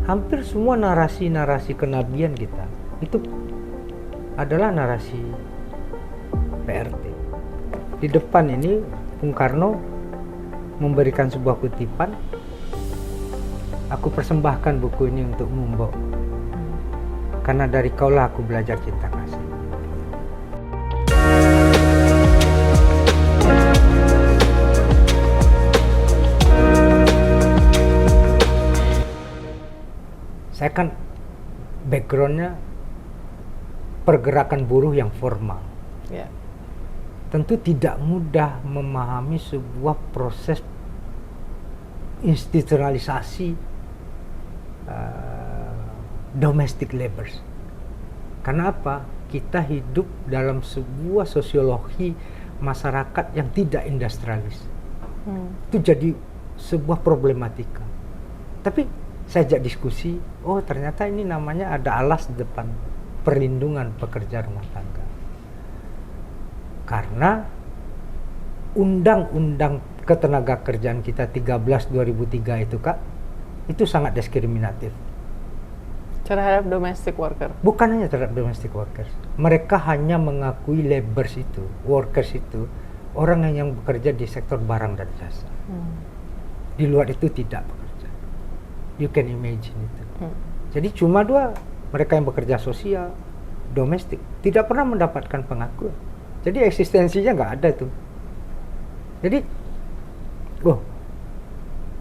hampir semua narasi-narasi kenabian kita itu adalah narasi PRT. Di depan ini Bung Karno memberikan sebuah kutipan, aku persembahkan buku ini untuk Mbok, karena dari kaulah aku belajar cinta kasih. Saya kan backgroundnya pergerakan buruh yang formal. Ya. Tentu tidak mudah memahami sebuah proses institusionalisasi domestic labours. Karena apa? Kita hidup dalam sebuah sosiologi masyarakat yang tidak industrialis. Itu jadi sebuah problematika. Tapi saya ajak diskusi, oh ternyata ini namanya ada alas di depan perlindungan pekerja rumah tangga. Karena Undang-Undang Ketenagakerjaan kita 13/2003 itu Kak, itu sangat diskriminatif. Terhadap domestic worker? Bukan hanya terhadap domestic workers. Mereka hanya mengakui laborers itu, workers itu, orang yang bekerja di sektor barang dan jasa. Di luar itu tidak bekerja. You can imagine itu. Jadi cuma dua, mereka yang bekerja sosial, domestik, tidak pernah mendapatkan pengakuan. Jadi eksistensinya nggak ada tuh. Jadi,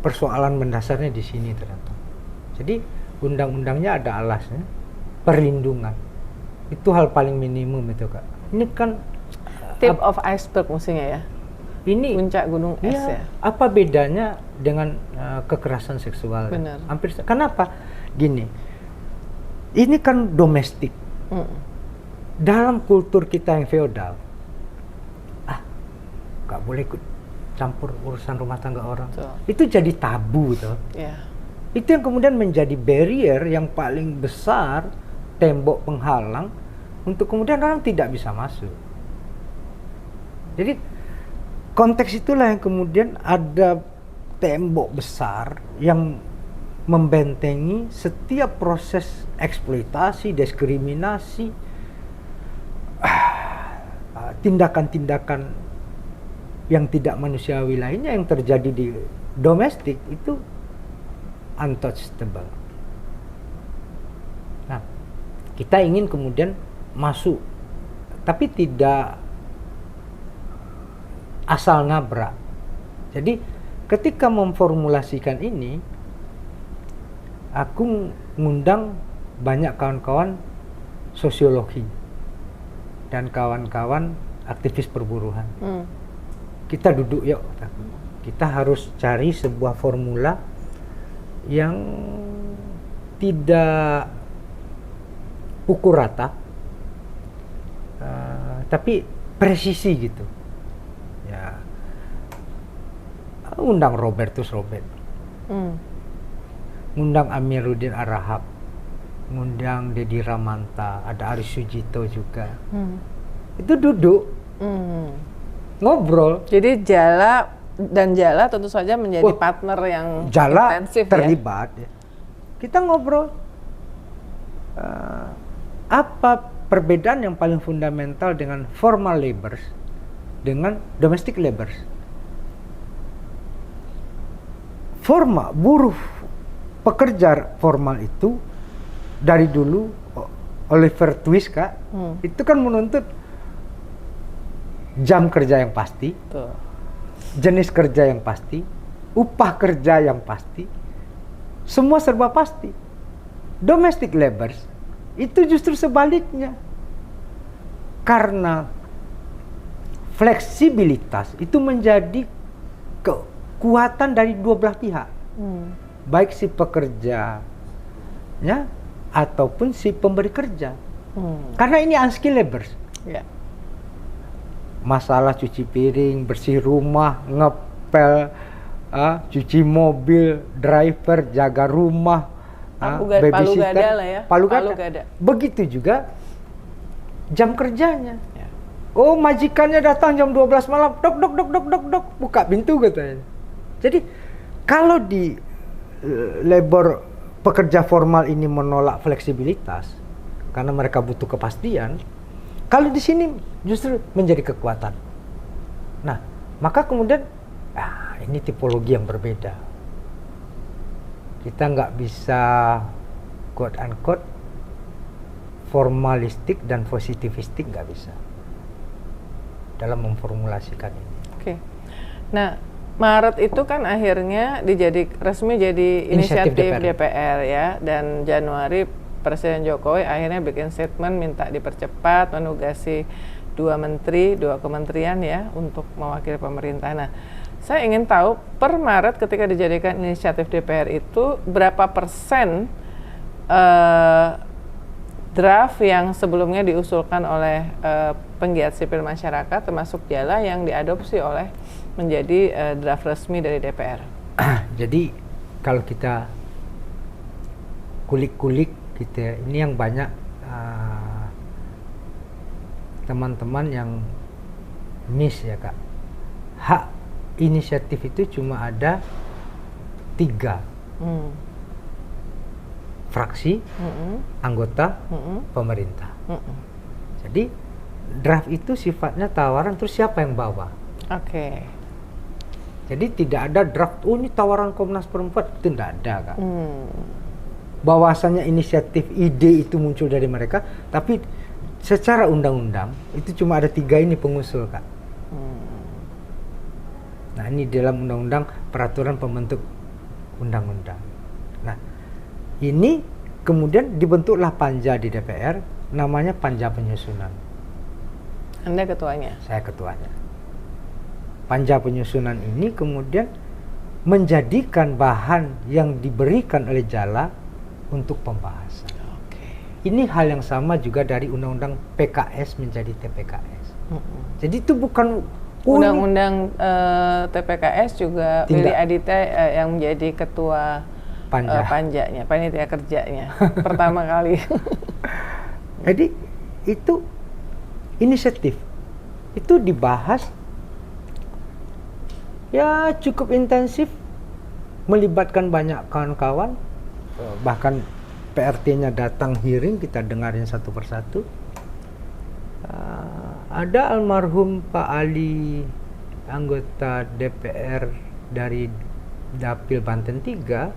persoalan mendasarnya di sini ternyata. Jadi undang-undangnya ada alasnya, perlindungan. Itu hal paling minimum itu Kak. Ini kan tip of iceberg mestinya ya. Ini puncak gunung es ya. Apa bedanya dengan kekerasan seksual? Benar. Hampir. Kenapa? Gini, ini kan domestik. Dalam kultur kita yang feodal, nggak boleh ikut campur urusan rumah tangga orang. Itu jadi tabu tuh. Yeah. Itu yang kemudian menjadi barrier yang paling besar, tembok penghalang untuk kemudian orang tidak bisa masuk. Jadi konteks itulah yang kemudian ada tembok besar yang membentengi setiap proses eksploitasi, diskriminasi, tindakan-tindakan yang tidak manusiawi lainnya yang terjadi di domestik itu untouchable. Nah, kita ingin kemudian masuk, tapi tidak asal nabrak. Jadi ketika memformulasikan ini, aku ngundang banyak kawan-kawan sosiologi dan kawan-kawan aktivis perburuhan. Kita duduk yuk, kita harus cari sebuah formula yang tidak pukul rata, tapi presisi gitu. Ya, undang Robertus Robert, undang Amiruddin Arahab, undang Dedi Ramanta, ada Aris Sujito juga. Itu duduk, ngobrol. Jadi Jala tentu saja menjadi partner yang Jala intensif terlibat. Ya. Kita ngobrol. Apa perbedaan yang paling fundamental dengan formal labours dengan domestic labours? Buruh pekerja formal itu dari dulu Oliver Twist Kak, itu kan menuntut jam kerja yang pasti, jenis kerja yang pasti, upah kerja yang pasti, semua serba pasti. Domestic labours itu justru sebaliknya, karena fleksibilitas itu menjadi kekuatan dari dua belah pihak, baik si pekerjanya ataupun si pemberi kerja, karena ini unskilled labours. Masalah cuci piring, bersih rumah, ngepel, cuci mobil, driver, jaga rumah, babysitter, palu gada. Begitu juga jam kerjanya. Oh, majikannya datang jam 12 malam, dok, buka pintu katanya. Jadi kalau di labor pekerja formal ini menolak fleksibilitas karena mereka butuh kepastian, kalau di sini justru menjadi kekuatan. Nah, maka kemudian ini tipologi yang berbeda. Kita nggak bisa quote unquote formalistik dan positivistik, nggak bisa dalam memformulasikan ini. Oke. Nah, Maret itu kan akhirnya resmi jadi inisiatif DPR ya, dan Januari Presiden Jokowi akhirnya bikin statement minta dipercepat, menugasi 2 kementerian ya untuk mewakili pemerintah. Nah, saya ingin tahu per Maret ketika dijadikan inisiatif DPR itu berapa persen draft yang sebelumnya diusulkan oleh penggiat sipil masyarakat termasuk Jala yang diadopsi oleh menjadi draft resmi dari DPR. Jadi kalau kita kulik-kulik gitu ya, ini yang banyak teman-teman yang miss ya Kak. Hak inisiatif itu cuma ada 3. Fraksi, anggota, pemerintah. Jadi draft itu sifatnya tawaran, terus siapa yang bawa? Oke. Jadi tidak ada draft, ini tawaran Komnas Perempuan, itu tidak ada Kak. Bahwasannya inisiatif ide itu muncul dari mereka, tapi secara undang-undang itu cuma ada 3 ini pengusul Kak. Nah ini dalam undang-undang peraturan pembentuk undang-undang. Nah ini kemudian dibentuklah panja di DPR, namanya Panja Penyusunan. Anda ketuanya? Saya ketuanya. Panja Penyusunan ini kemudian menjadikan bahan yang diberikan oleh Jala untuk pembahasan. Ini hal yang sama juga dari Undang-Undang PKS menjadi TPKS. Jadi itu bukan Undang-Undang TPKS juga Willy Aditya yang menjadi ketua panjanya, panitia kerjanya pertama kali. Jadi itu inisiatif itu dibahas ya cukup intensif, melibatkan banyak kawan-kawan, bahkan PRT-nya datang hearing, kita dengarin satu persatu. Ada almarhum Pak Ali, anggota DPR dari Dapil Banten 3,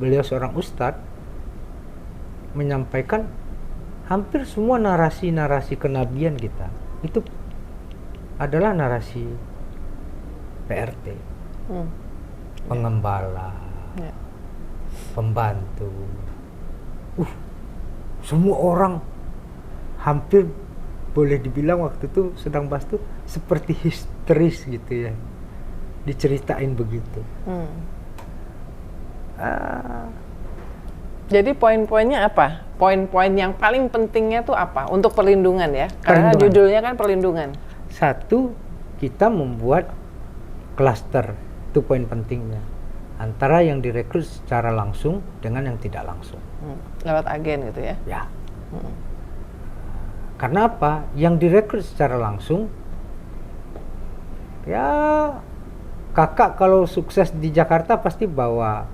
beliau seorang ustadz, menyampaikan hampir semua narasi-narasi kenabian kita itu adalah narasi PRT, pengembala, pembantu. Semua orang hampir boleh dibilang waktu itu sedang bahas tuh seperti histeris gitu ya, diceritain begitu. Jadi poin-poinnya apa? Poin-poin yang paling pentingnya tuh apa untuk perlindungan ya? Karena judulnya kan perlindungan. 1, kita membuat klaster, itu poin pentingnya, antara yang direkrut secara langsung dengan yang tidak langsung. Lewat agen gitu ya? Ya. Karena apa? Yang direkrut secara langsung, ya kakak kalau sukses di Jakarta pasti bawa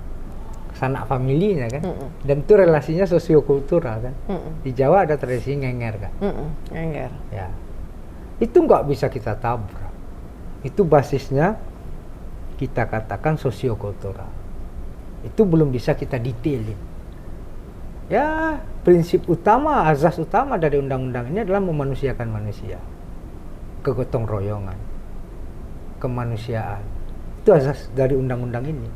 sanak familinya kan, dan itu relasinya sosiokultural kan. Di Jawa ada tradisi ngenger kan. Ngenger. Ya, itu nggak bisa kita tabrak. Itu basisnya kita katakan sosiokultural. Itu belum bisa kita detailin. Ya, prinsip utama, azas utama dari undang-undang ini adalah memanusiakan manusia, kegotong royongan, kemanusiaan. Itu azas dari undang-undang ini.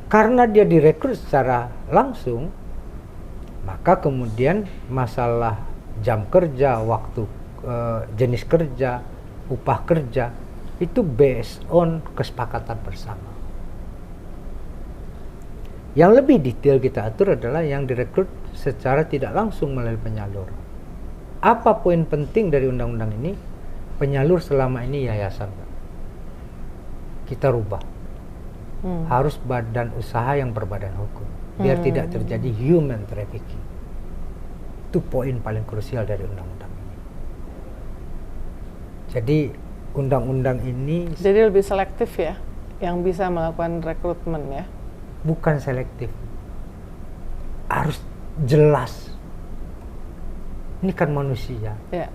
Karena dia direkrut secara langsung, maka kemudian masalah jam kerja, waktu, jenis kerja, upah kerja, itu based on kesepakatan bersama. Yang lebih detail kita atur adalah yang direkrut secara tidak langsung melalui penyalur. Apa poin penting dari undang-undang ini? Penyalur selama ini yayasan. Kita rubah. Harus badan usaha yang berbadan hukum, biar tidak terjadi human trafficking. Itu poin paling krusial dari undang-undang ini. Jadi undang-undang ini jadi lebih selektif ya, yang bisa melakukan rekrutmen ya. bukan selektif, harus jelas. Ini kan manusia, Ya.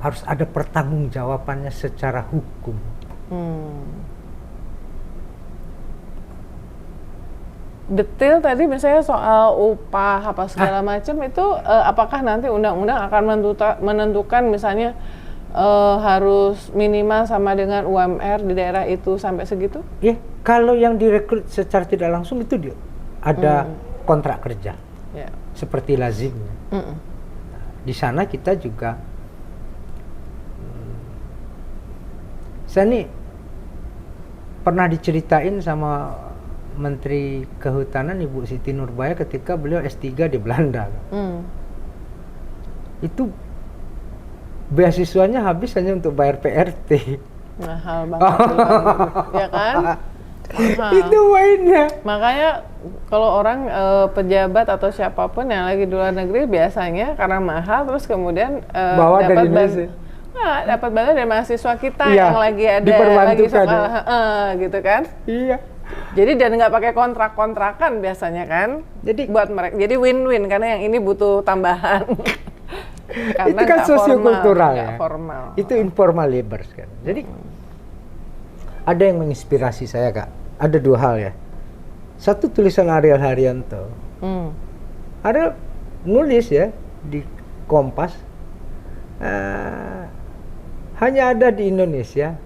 harus ada pertanggungjawabannya secara hukum. Detail tadi misalnya soal upah apa segala macam itu apakah nanti undang-undang akan menentukan misalnya harus minimal sama dengan UMR di daerah itu sampai segitu? Ya, kalau yang direkrut secara tidak langsung itu dia ada kontrak kerja, seperti lazimnya. Di sana kita juga, saya nih pernah diceritain sama Menteri Kehutanan Ibu Siti Nurbaya ketika beliau S3 di Belanda. Itu beasiswanya habis hanya untuk bayar PRT. Mahal banget ya kan? Itu mainnya. Makanya kalau orang pejabat atau siapapun yang lagi di luar negeri biasanya karena mahal terus kemudian bawa dari Indonesia. Dapat bantuan dari mahasiswa kita yang lagi ada lagi sekolah gitu kan? Iya. Jadi dan nggak pakai kontrak-kontrakan biasanya kan? Jadi buat mereka, jadi win-win karena yang ini butuh tambahan. Karena itu kan sosiokultural ya. Formal. Itu informal labor kan. Jadi ada yang menginspirasi saya Kak. Ada dua hal ya. Satu tulisan Ariel Haryanto. Ada nulis ya di Kompas. Hanya ada di Indonesia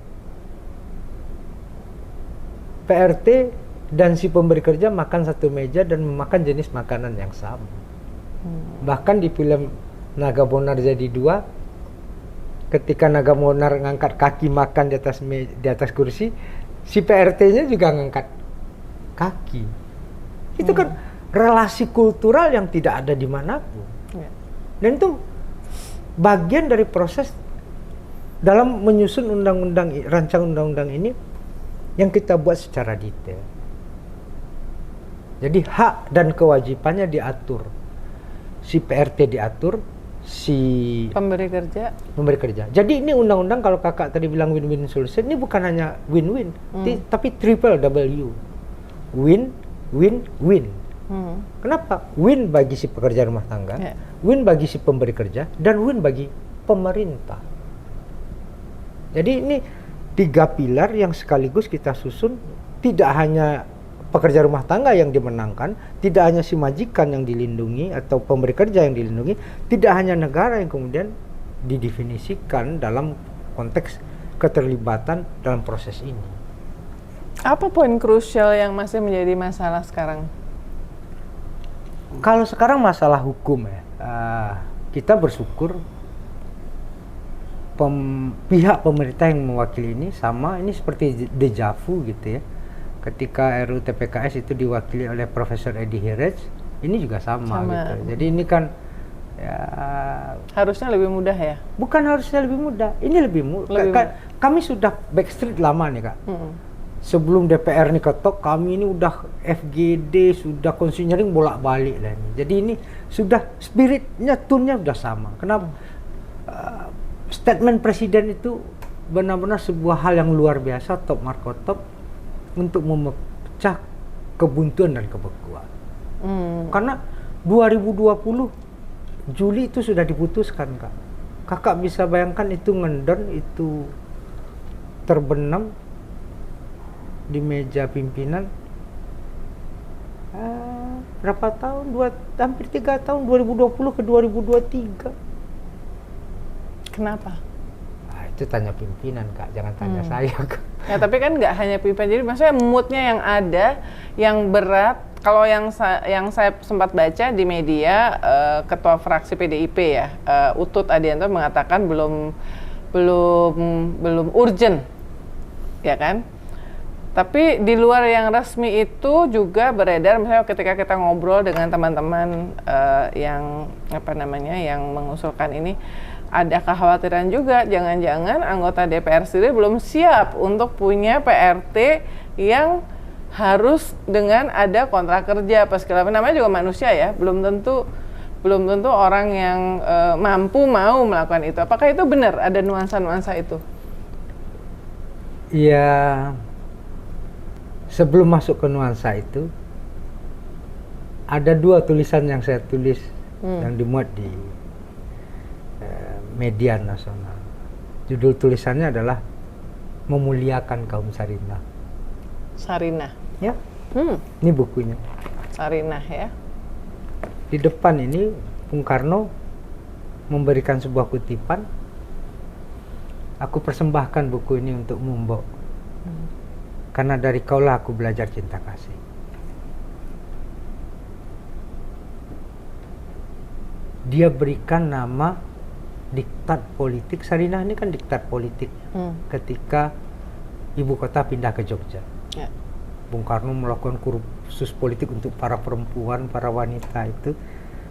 PRT dan si pemberi kerja makan satu meja dan memakan jenis makanan yang sama. Bahkan di film Naga Bonar Jadi Dua, ketika Naga Bonar ngangkat kaki makan di atas kursi, si PRT-nya juga ngangkat kaki. Itu kan relasi kultural yang tidak ada di manapun. Dan itu bagian dari proses dalam menyusun rancangan undang-undang ini yang kita buat secara detail. Jadi hak dan kewajibannya diatur. Si PRT diatur, si pemberi kerja. Jadi ini undang-undang kalau Kakak tadi bilang win-win solution, ini bukan hanya win-win, tapi triple W. Win, win, win. Kenapa? Win bagi si pekerja rumah tangga, win bagi si pemberi kerja, dan win bagi pemerintah. Jadi ini 3 pilar yang sekaligus kita susun, tidak hanya pekerja rumah tangga yang dimenangkan, tidak hanya si majikan yang dilindungi atau pemberi kerja yang dilindungi, tidak hanya negara yang kemudian didefinisikan dalam konteks keterlibatan dalam proses ini. Apa poin krusial yang masih menjadi masalah sekarang? Kalau sekarang masalah hukum ya, kita bersyukur pihak pemerintah yang mewakili ini sama, ini seperti deja vu gitu ya. Ketika RUU TPKS itu diwakili oleh Profesor Edi Hiraj, ini juga sama. Gitu. Jadi ini kan ya, harusnya lebih mudah ya? Bukan harusnya lebih mudah, ini lebih mudah. Kami sudah backstreet lama nih Kak. Sebelum DPR nih ketok, kami ini udah FGD, sudah konsinyering bolak-balik lah ini. Jadi ini sudah spiritnya, tone-nya udah sama. Kenapa? Statement presiden itu benar-benar sebuah hal yang luar biasa, top markotop, untuk memecah kebuntuan dan kebekuan. Karena 2020 Juli itu sudah diputuskan Kak. Kakak bisa bayangkan itu ngendon, itu terbenam di meja pimpinan berapa tahun? Hampir 3 tahun, 2020 ke 2023. Kenapa? Itu tanya pimpinan Kak, jangan tanya saya Kak. Ya tapi kan nggak hanya pimpinan, jadi maksudnya moodnya yang ada, yang berat. Kalau yang saya sempat baca di media, ketua fraksi PDIP ya, Utut Adianto mengatakan belum urgent, ya kan? Tapi di luar yang resmi itu juga beredar, misalnya ketika kita ngobrol dengan teman-teman yang mengusulkan ini, ada kekhawatiran juga, jangan-jangan anggota DPR sendiri belum siap untuk punya PRT yang harus dengan ada kontrak kerja apa segala macam. Namanya juga manusia ya, belum tentu orang yang mampu mau melakukan itu. Apakah itu benar, ada nuansa-nuansa itu? Ya, sebelum masuk ke nuansa itu, ada 2 tulisan yang saya tulis yang dimuat di media nasional. Judul tulisannya adalah Memuliakan Kaum Sarinah. Sarinah. Ya, ini bukunya. Sarinah ya. Di depan ini Bung Karno memberikan sebuah kutipan. Aku persembahkan buku ini untuk Mbok. Karena dari kaulah aku belajar cinta kasih. Dia berikan nama diktat politik. Sarinah ini kan diktat politik ketika ibu kota pindah ke Jogja. Ya. Bung Karno melakukan kursus politik untuk para perempuan, para wanita itu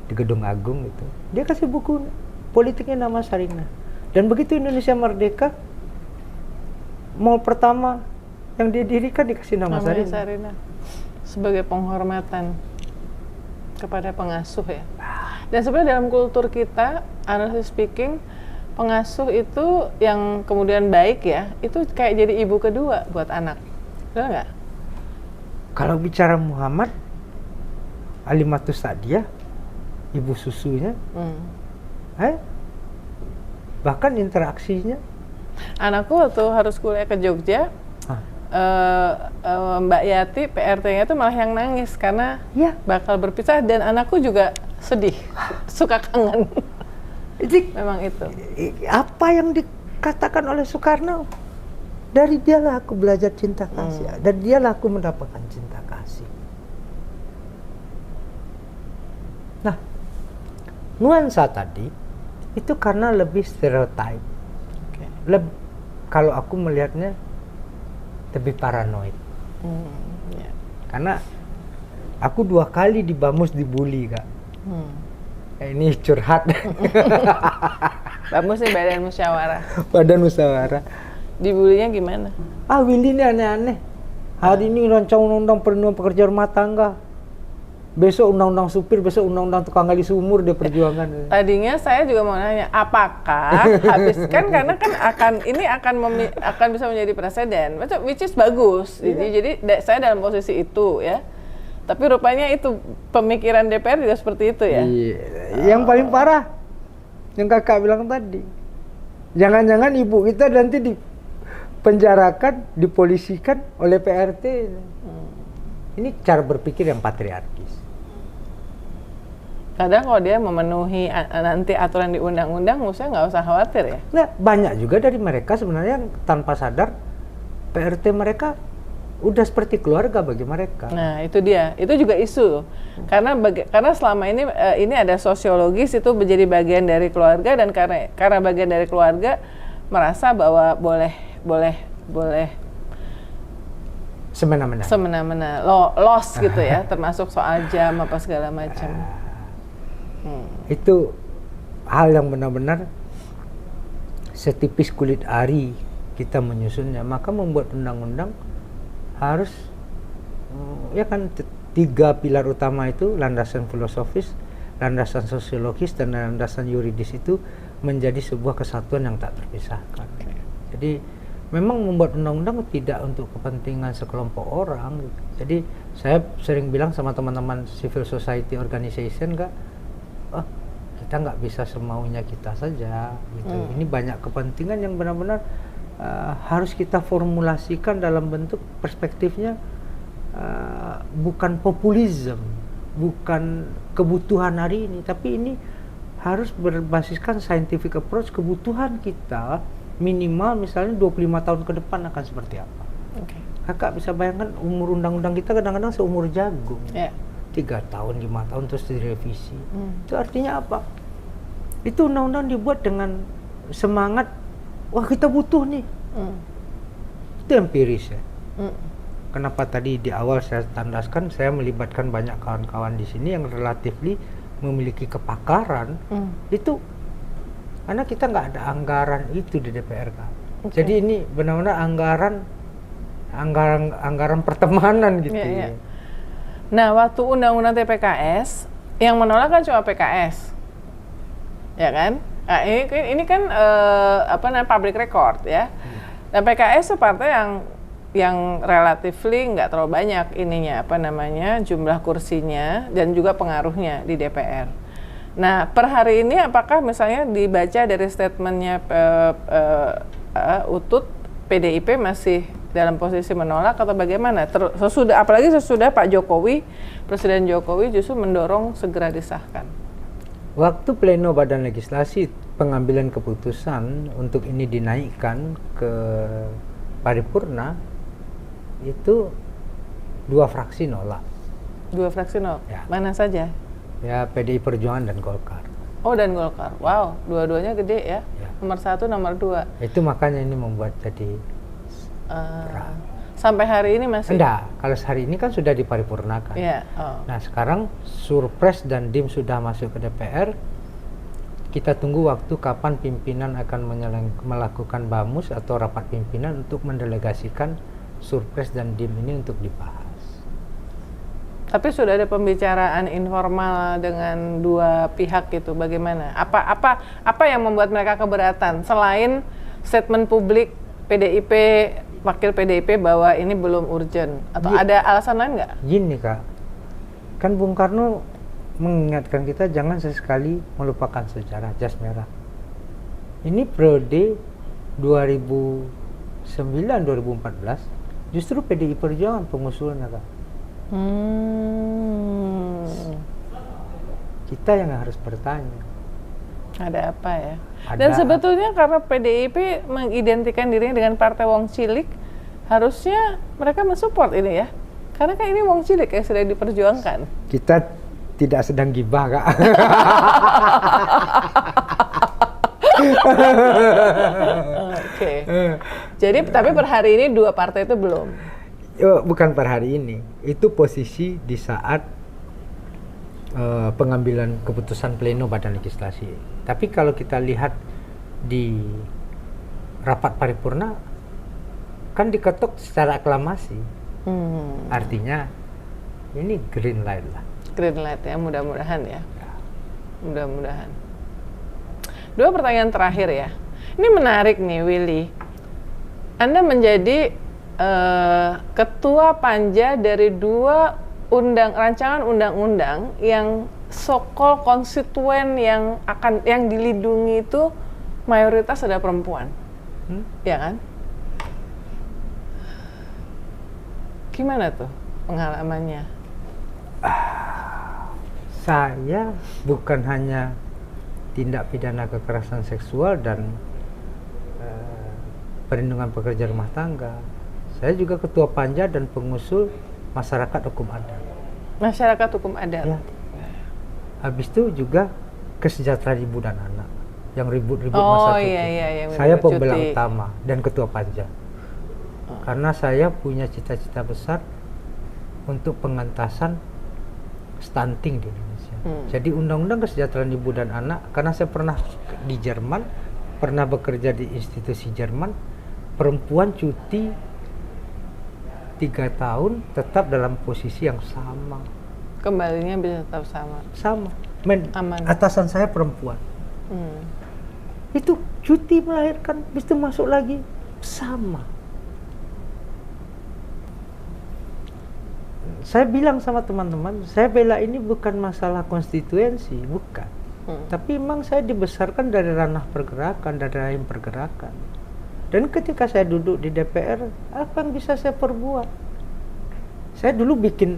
di Gedung Agung itu. Dia kasih buku politiknya nama Sarinah. Dan begitu Indonesia merdeka, mall pertama yang dia dirikan dikasih nama Sarinah. Sarinah. Sebagai penghormatan kepada pengasuh ya. Dan sebenarnya dalam kultur kita, honestly speaking, pengasuh itu yang kemudian baik ya, itu kayak jadi ibu kedua buat anak. Benar nggak? Kalau bicara Muhammad, Alimatus Sa'diyah, ibu susunya, bahkan interaksinya. Anakku waktu harus kuliah ke Jogja, Mbak Yati, PRT-nya itu malah yang nangis karena bakal berpisah, dan anakku juga sedih, suka kangen. Jadi, memang itu. Apa yang dikatakan oleh Soekarno? Dari dialah aku belajar cinta kasih, dan dialah aku mendapatkan cinta kasih. Nah, nuansa tadi itu karena lebih stereotip. Kalau aku melihatnya lebih paranoid. Karena aku 2 kali di Bamus dibully, Kak. Ini curhat. Bamus nih Badan Musyawarah. Badan Musyawarah. Dibulinya gimana? Willy ini aneh-aneh. Hari ini rancang undang-undang perlindungan pekerja rumah tangga. Besok undang-undang supir, besok undang-undang tukang gali sumur dia perjuangan. Tadinya saya juga mau nanya, apakah habis kan karena kan akan bisa menjadi presiden, which is bagus. Jadi saya dalam posisi itu ya. Tapi rupanya itu pemikiran DPR juga seperti itu ya. Yang paling parah yang kakak bilang tadi. Jangan-jangan ibu kita nanti dipenjarakan, dipolisikan oleh PRT. Ini cara berpikir yang patriarkis. Kadang kalau dia memenuhi nanti aturan di undang-undang, maksudnya nggak usah khawatir ya? Nah, banyak juga dari mereka sebenarnya yang tanpa sadar PRT mereka udah seperti keluarga bagi mereka. Nah, itu dia. Itu juga isu. Karena selama ini ada sosiologis itu menjadi bagian dari keluarga, dan karena bagian dari keluarga merasa bahwa boleh semena-mena loss gitu ya, termasuk soal jam apa segala macam. Itu hal yang benar-benar setipis kulit ari kita menyusunnya. Maka membuat undang-undang harus ya kan 3 pilar utama itu, landasan filosofis, landasan sosiologis, dan landasan yuridis itu menjadi sebuah kesatuan yang tak terpisahkan. Jadi memang membuat undang-undang tidak untuk kepentingan sekelompok orang. Jadi saya sering bilang sama teman-teman civil society organization, kita nggak bisa semaunya kita saja gitu. Ini banyak kepentingan yang benar-benar harus kita formulasikan dalam bentuk perspektifnya bukan populisme, bukan kebutuhan hari ini, tapi ini harus berbasiskan scientific approach. Kebutuhan kita minimal misalnya 25 tahun ke depan akan seperti apa. Kakak bisa bayangkan umur undang-undang kita kadang-kadang seumur jagung. 3 tahun, 5 tahun terus direvisi. Itu artinya apa? Itu undang-undang dibuat dengan semangat, wah kita butuh nih. Itu empiris ya. Kenapa tadi di awal saya tandaskan, saya melibatkan banyak kawan-kawan di sini yang relatifly memiliki kepakaran. Itu karena kita nggak ada anggaran itu di DPR kan. Jadi ini benar-benar anggaran pertemanan gitu. Nah, waktu undang-undang TPKS yang menolak kan cuma PKS, ya kan? Nah, ini kan public record ya. Dan PKS itu partai yang yang relatively nggak terlalu banyak ininya apa namanya jumlah kursinya dan juga pengaruhnya di DPR. Nah per hari ini apakah misalnya dibaca dari statementnya Utut PDIP masih dalam posisi menolak atau bagaimana? Apalagi sesudah Pak Jokowi, Presiden Jokowi justru mendorong segera disahkan. Waktu pleno Badan Legislasi pengambilan keputusan untuk ini dinaikkan ke paripurna, itu 2 fraksi nolak. 2 fraksi nolak? Ya. Mana saja? Ya, PDI Perjuangan dan Golkar. Oh, dan Golkar. Wow, dua-duanya gede ya. Ya. Nomor 1, nomor 2. Itu makanya ini membuat jadi berat. Sampai hari ini masih? Enggak, kalau hari ini kan sudah diparipurnakan. Iya. Oh. Nah, sekarang Surpres dan DIM sudah masuk ke DPR. Kita tunggu waktu kapan pimpinan akan melakukan bamus atau rapat pimpinan untuk mendelegasikan Surpres dan DIM ini untuk dibahas. Tapi sudah ada pembicaraan informal dengan dua pihak itu, bagaimana? Apa yang membuat mereka keberatan selain statement publik PDIP, wakil PDIP bahwa ini belum urgent, atau ada alasan lain nggak? Gini Kak, kan Bung Karno mengingatkan kita jangan sesekali melupakan sejarah jas merah. Ini periode 2009-2014 justru PDI Perjuangan pengusulnya Kak. Kita yang harus bertanya. Ada apa ya? Dan sebetulnya karena PDIP mengidentikan dirinya dengan partai Wong Cilik, harusnya mereka mensupport ini ya. Karena kan ini Wong Cilik yang sedang diperjuangkan. Kita tidak sedang gibah Kak. Oke. Jadi tapi per hari ini dua partai itu belum. Bukan per hari ini, itu posisi di saat pengambilan keputusan pleno Badan Legislasi. Tapi kalau kita lihat di rapat paripurna, kan diketok secara aklamasi. Artinya ini green light lah. Green light ya, mudah-mudahan ya. Mudah-mudahan. 2 pertanyaan terakhir ya. Ini menarik nih Willy. Anda menjadi ketua panja dari 2 rancangan undang-undang yang sokol konstituen yang dilindungi itu mayoritas adalah perempuan, ya kan? Gimana tuh pengalamannya? Saya bukan hanya tindak pidana kekerasan seksual dan perlindungan pekerja rumah tangga. Saya juga ketua panja dan pengusul masyarakat hukum adat. Masyarakat hukum adat. Ya. Habis itu juga kesejahteraan ibu dan anak yang ribut-ribut Oh masa iya, saya pembela utama dan ketua panja. Karena saya punya cita-cita besar untuk pengentasan stunting di Indonesia. Jadi undang-undang kesejahteraan ibu dan anak, karena saya pernah di Jerman, pernah bekerja di institusi Jerman, perempuan cuti 3 tahun tetap dalam posisi yang sama. Kembalinya bisa tetap sama. Sama. Aman. Atasan saya perempuan. Itu cuti melahirkan, habis itu masuk lagi sama. Saya bilang sama teman-teman, saya bela ini bukan masalah konstituensi, bukan. Tapi memang saya dibesarkan dari ranah pergerakan, dari rahim pergerakan. Dan ketika saya duduk di DPR, apa yang bisa saya perbuat? Saya dulu bikin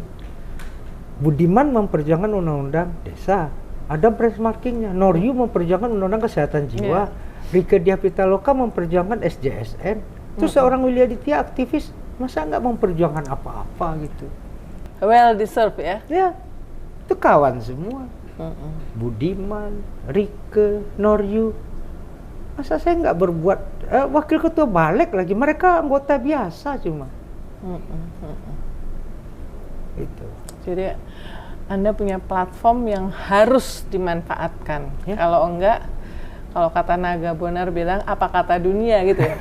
Budiman memperjuangkan undang-undang desa, ada benchmarkingnya. Noryu memperjuangkan undang-undang kesehatan jiwa, Rieke Diah Pitaloka memperjuangkan SJSN. Terus seorang Willy Aditya aktivis, masa nggak memperjuangkan apa-apa gitu? Well deserved ya? Ya, itu kawan semua. Budiman, Rieke, Noryu. Masa saya nggak berbuat, wakil ketua balik lagi, mereka anggota biasa cuma. Itu. Jadi Anda punya platform yang harus dimanfaatkan. Ya. Kalau enggak, kalau kata Naga Bonar bilang, apa kata dunia gitu ya?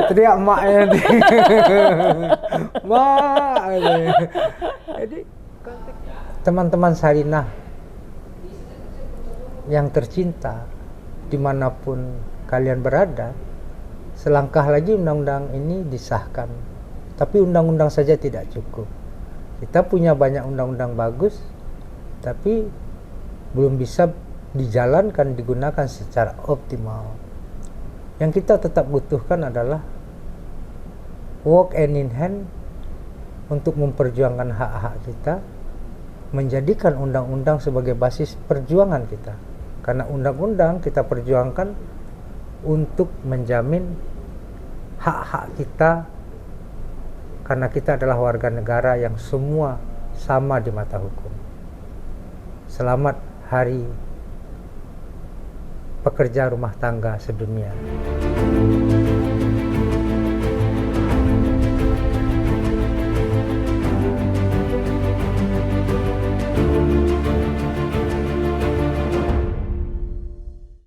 Teriak maknya nanti. Mak. Jadi teman-teman Sarinah yang tercinta, dimanapun kalian berada, selangkah lagi undang-undang ini disahkan. Tapi undang-undang saja tidak cukup. Kita punya banyak undang-undang bagus, tapi belum bisa dijalankan, digunakan secara optimal. Yang kita tetap butuhkan adalah walk hand in hand untuk memperjuangkan hak-hak kita, menjadikan undang-undang sebagai basis perjuangan kita. Karena undang-undang kita perjuangkan untuk menjamin hak-hak kita, karena kita adalah warga negara yang semua sama di mata hukum. Selamat Hari Pekerja Rumah Tangga Sedunia.